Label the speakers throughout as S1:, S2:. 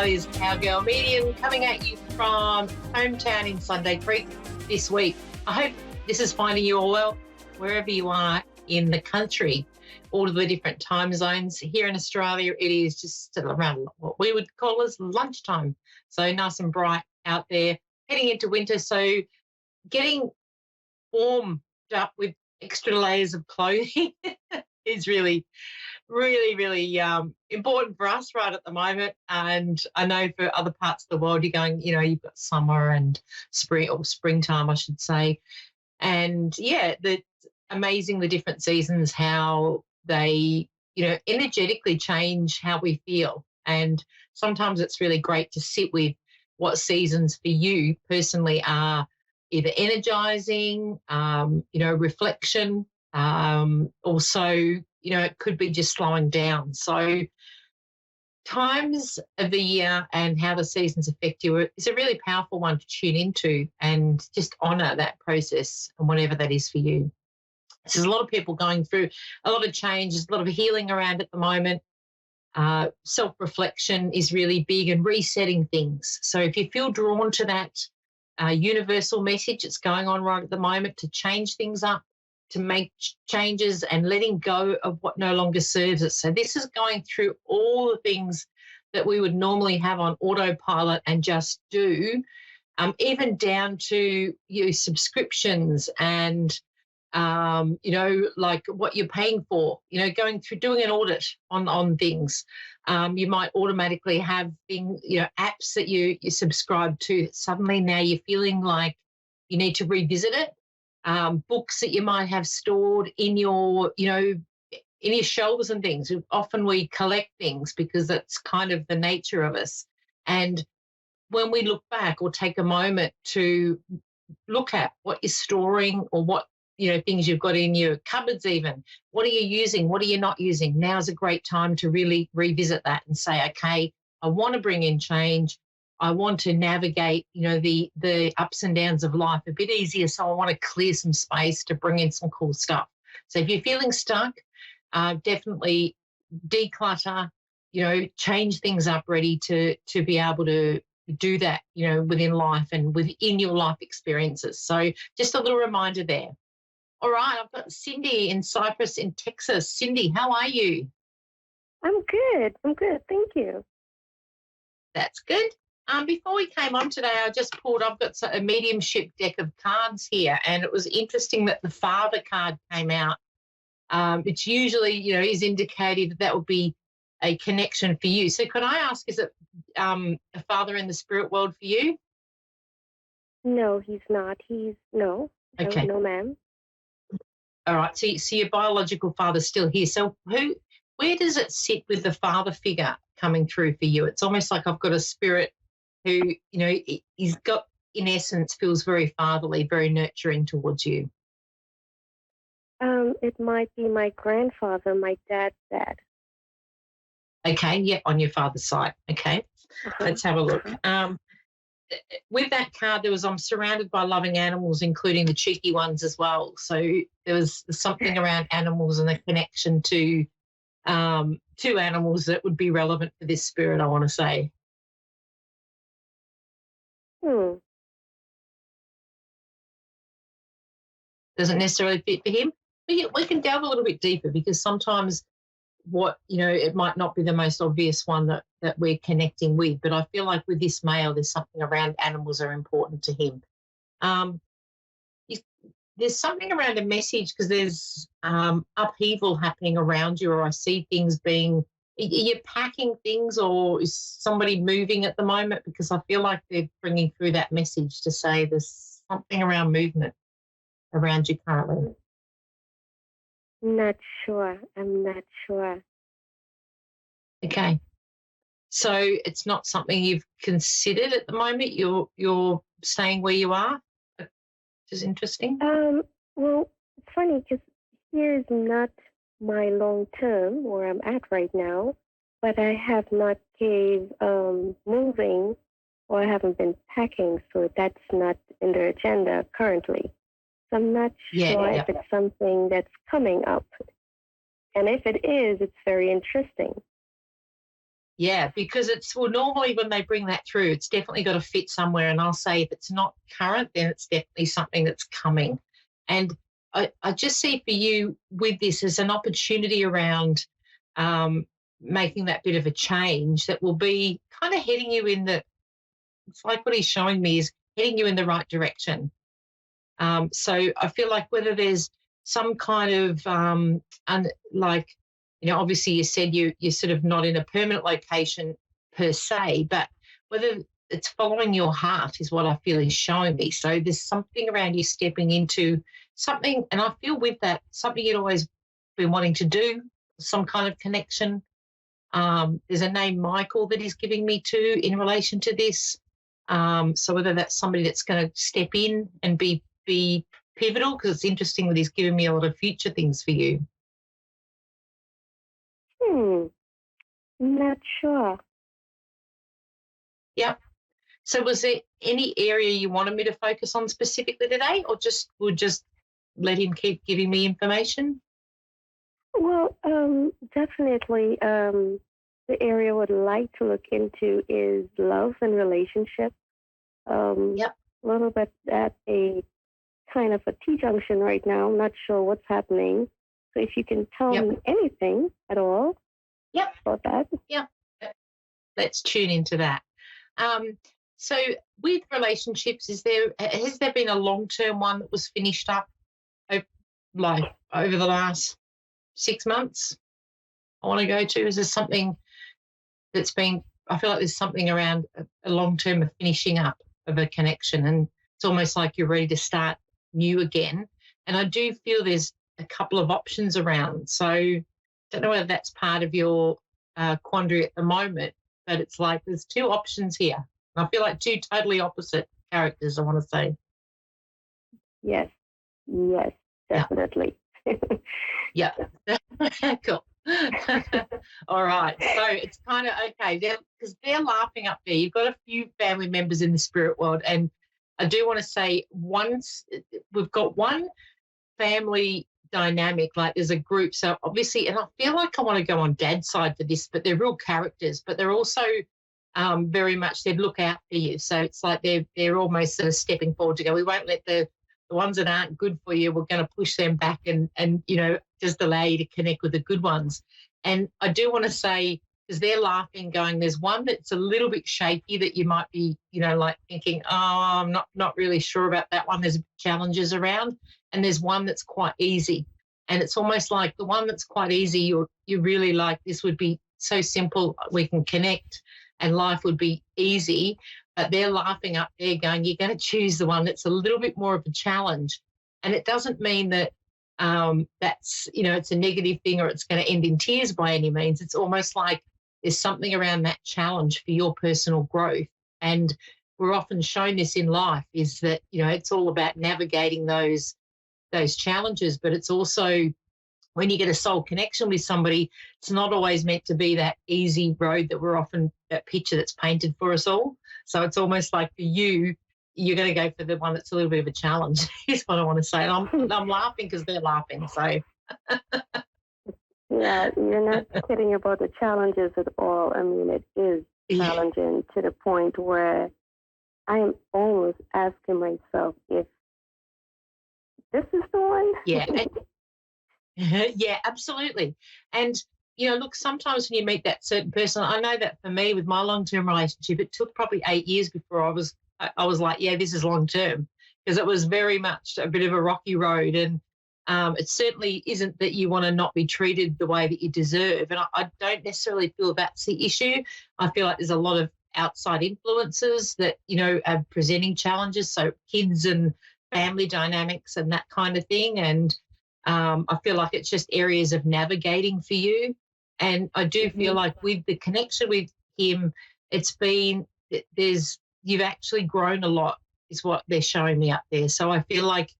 S1: Australia's Cowgirl medium, coming at you from hometown in Sunday Creek this week. I hope this is finding you all well, wherever you are in the country, all of the different time zones. Here in Australia, it is just around what we would call as lunchtime. So nice and bright out there, heading into winter. So getting warmed up with extra layers of clothing is really important for us right at the moment. And I know for other parts of the world, you're going, you've got summer and spring, or springtime, I should say. And the amazing, the different seasons, how they, energetically change how we feel. And sometimes it's really great to sit with what seasons for you personally are either energizing, reflection, also, it could be just slowing down. So times of the year and how the seasons affect you is a really powerful one to tune into and just honour that process and whatever that is for you. So there's a lot of people going through a lot of changes, a lot of healing around at the moment. Self-reflection is really big and resetting things. So if you feel drawn to that universal message that's going on right at the moment to change things up, to make changes and letting go of what no longer serves us. So this is going through all the things that we would normally have on autopilot and just do, even down to your subscriptions and, like what you're paying for, going through doing an audit on things. You might automatically have things, apps that you subscribe to. Suddenly now you're feeling like you need to revisit it. Books that you might have stored in your, in your shelves and things. Often we collect things because that's kind of the nature of us. And when we look back or take a moment to look at what you're storing or what, things you've got in your cupboards even, what are you using? What are you not using? Now's a great time to really revisit that and say, okay, I want to bring in change. I want to navigate, the ups and downs of life a bit easier. So I want to clear some space to bring in some cool stuff. So if you're feeling stuck, definitely declutter, change things up, ready to be able to do that, within life and within your life experiences. So just a little reminder there. All right, I've got Cindy in Cyprus in Texas. Cindy, how are you?
S2: I'm good. Thank you.
S1: That's good. Before we came on today, I've got a mediumship deck of cards here, and it was interesting that the father card came out. It's usually, is indicative that would be a connection for you. So could I ask, is it a father in the spirit world for you?
S2: No, he's not. No.
S1: Okay.
S2: No, ma'am.
S1: All right. So your biological father's still here. So where does it sit with the father figure coming through for you? It's almost like I've got a spirit who, he's got, in essence, feels very fatherly, very nurturing towards you.
S2: It might be my grandfather, my dad's dad.
S1: Okay, yeah, on your father's side. Okay, Let's have a look. With that card, I'm surrounded by loving animals, including the cheeky ones as well. So there was something around animals and a connection to animals that would be relevant for this spirit, I want to say. Doesn't necessarily fit for him. We can delve a little bit deeper because sometimes it might not be the most obvious one that we're connecting with, but I feel like with this male, there's something around animals are important to him. There's something around a message because there's upheaval happening around you, or I see things being, are you packing things or is somebody moving at the moment? Because I feel like they're bringing through that message to say there's something around movement around you currently.
S2: I'm not sure.
S1: Okay. So it's not something you've considered at the moment? You're staying where you are? Which is interesting.
S2: Well, it's funny because here's not my long term where I'm at right now, but I have not gave moving or I haven't been packing, so that's not in the agenda currently. So I'm not sure if it's something that's coming up. And if it is, it's very interesting.
S1: Yeah, because well, normally when they bring that through, it's definitely got to fit somewhere. And I'll say if it's not current, then it's definitely something that's coming. And I just see for you with this as an opportunity around um, making that bit of a change that will be kind of heading you in it's like what he's showing me is heading you in the right direction. So I feel like whether there's some kind of like, obviously you said you're sort of not in a permanent location per se, but whether it's following your heart is what I feel is showing me. So there's something around you stepping into something, and I feel with that something you'd always been wanting to do, some kind of connection. There's a name Michael that he's giving me too in relation to this. So whether that's somebody that's going to step in and be pivotal, because it's interesting that he's giving me a lot of future things for you.
S2: Not sure.
S1: Yeah. So was there any area you wanted me to focus on specifically today, or we'll just let him keep giving me information?
S2: Well, definitely. The area I would like to look into is love and relationships.
S1: Yep.
S2: A little bit at a kind of a T junction right now. I'm not sure what's happening. So if you can tell me anything at all about that.
S1: Yep. Let's tune into that. So with relationships, has there been a long-term one that was finished up like over the last 6 months? I want to go to. Is there something that's been? I feel like there's something around a long-term of finishing up of a connection, and it's almost like you're ready to start new again. And I do feel there's a couple of options around. So I don't know whether that's part of your quandary at the moment, but it's like there's two options here. And I feel like two totally opposite characters, I want to say.
S2: Yes, definitely.
S1: Yeah. Cool. All right. So it's kind of okay because they're laughing up there. You've got a few family members in the spirit world. And I do want to say we've got one family dynamic, like there's a group. So obviously, and I feel like I want to go on dad's side for this, but they're real characters, but they're also very much they'd look out for you. So it's like they're almost sort of stepping forward to go, we won't let the ones that aren't good for you, we're going to push them back and just allow you to connect with the good ones. And I do want to say, because they're laughing, going, there's one that's a little bit shaky that you might be, like thinking, oh, I'm not really sure about that one. There's challenges around. And there's one that's quite easy. And it's almost like the one that's quite easy, you really like, this would be so simple, we can connect and life would be easy. But they're laughing up there going, you're going to choose the one that's a little bit more of a challenge. And it doesn't mean that that's, it's a negative thing or it's going to end in tears by any means. It's almost like there's something around that challenge for your personal growth. And we're often shown this in life is that, it's all about navigating those challenges, but it's also when you get a soul connection with somebody, it's not always meant to be that easy road that picture that's painted for us all. So it's almost like for you, you're going to go for the one that's a little bit of a challenge, is what I want to say. And I'm laughing because they're laughing. So.
S2: Yeah, you're not kidding about the challenges at all. I mean, it is challenging to the point where I am almost asking myself if this is the one.
S1: Yeah. Yeah, absolutely. And, look, sometimes when you meet that certain person, I know that for me with my long-term relationship, it took probably 8 years before I was like, yeah, this is long-term, because it was very much a bit of a rocky road. And it certainly isn't that you want to not be treated the way that you deserve. And I don't necessarily feel that's the issue. I feel like there's a lot of outside influences that, are presenting challenges. So kids and family dynamics and that kind of thing. And I feel like it's just areas of navigating for you. And I do feel like with the connection with him, you've actually grown a lot is what they're showing me up there. So I feel like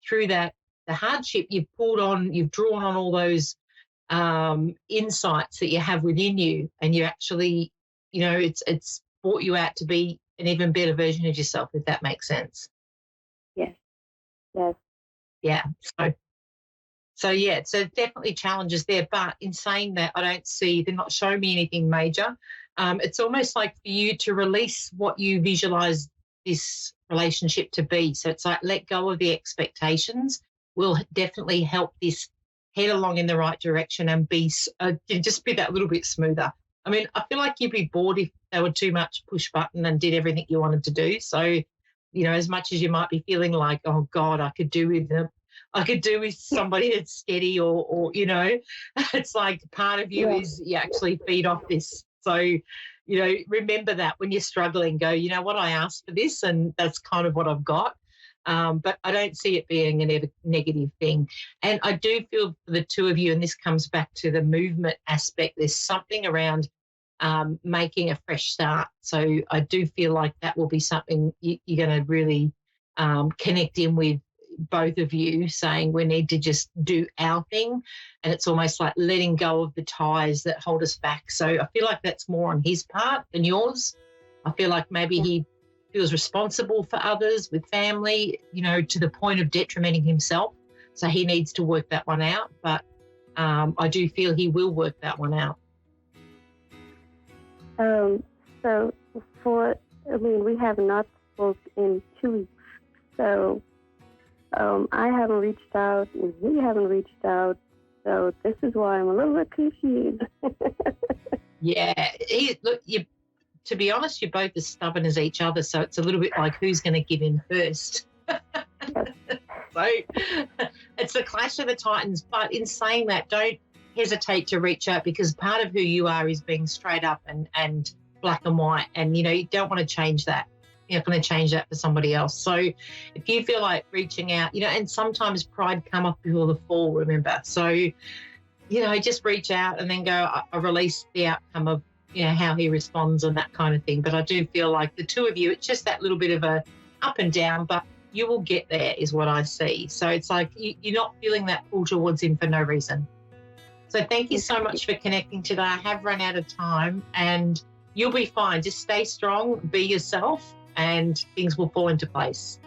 S1: through that, the hardship you've drawn on all those insights that you have within you, and you actually, it's brought you out to be an even better version of yourself, if that makes sense.
S2: Yes.
S1: Yeah. So, yeah, so definitely challenges there. But in saying that, I don't see, they're not showing me anything major. It's almost like for you to release what you visualize this relationship to be. So it's like let go of the expectations will definitely help this head along in the right direction and just be that little bit smoother. I mean, I feel like you'd be bored if they were too much push button and did everything you wanted to do. So, as much as you might be feeling like, oh God, I could do with them, I could do with somebody that's steady or it's like part of you is you actually feed off this. So, remember that when you're struggling, go, you know what, I asked for this and that's kind of what I've got. But I don't see it being a negative thing. And I do feel for the two of you, and this comes back to the movement aspect, there's something around making a fresh start. So I do feel like that will be something you're going to really connect in with, both of you, saying we need to just do our thing, and it's almost like letting go of the ties that hold us back. So I feel like that's more on his part than yours. I feel like maybe he feels responsible for others with family, to the point of detrimenting himself. So he needs to work that one out. But I do feel he will work that one out.
S2: So we have not spoken in 2 weeks. So I haven't reached out and he haven't reached out. So this is why I'm a little bit confused.
S1: Yeah. To be honest, you're both as stubborn as each other. So it's a little bit like who's going to give in first. So it's the clash of the titans. But in saying that, don't hesitate to reach out, because part of who you are is being straight up and black and white. And, you don't want to change that. You're not going to change that for somebody else. So if you feel like reaching out, and sometimes pride come up before the fall, remember. So, just reach out and then go, I release the outcome of, how he responds and that kind of thing. But I do feel like the two of you, it's just that little bit of a up and down, but you will get there is what I see. So it's like you're not feeling that pull towards him for no reason. So thank you so much for connecting today. I have run out of time and you'll be fine. Just stay strong, be yourself, and things will fall into place.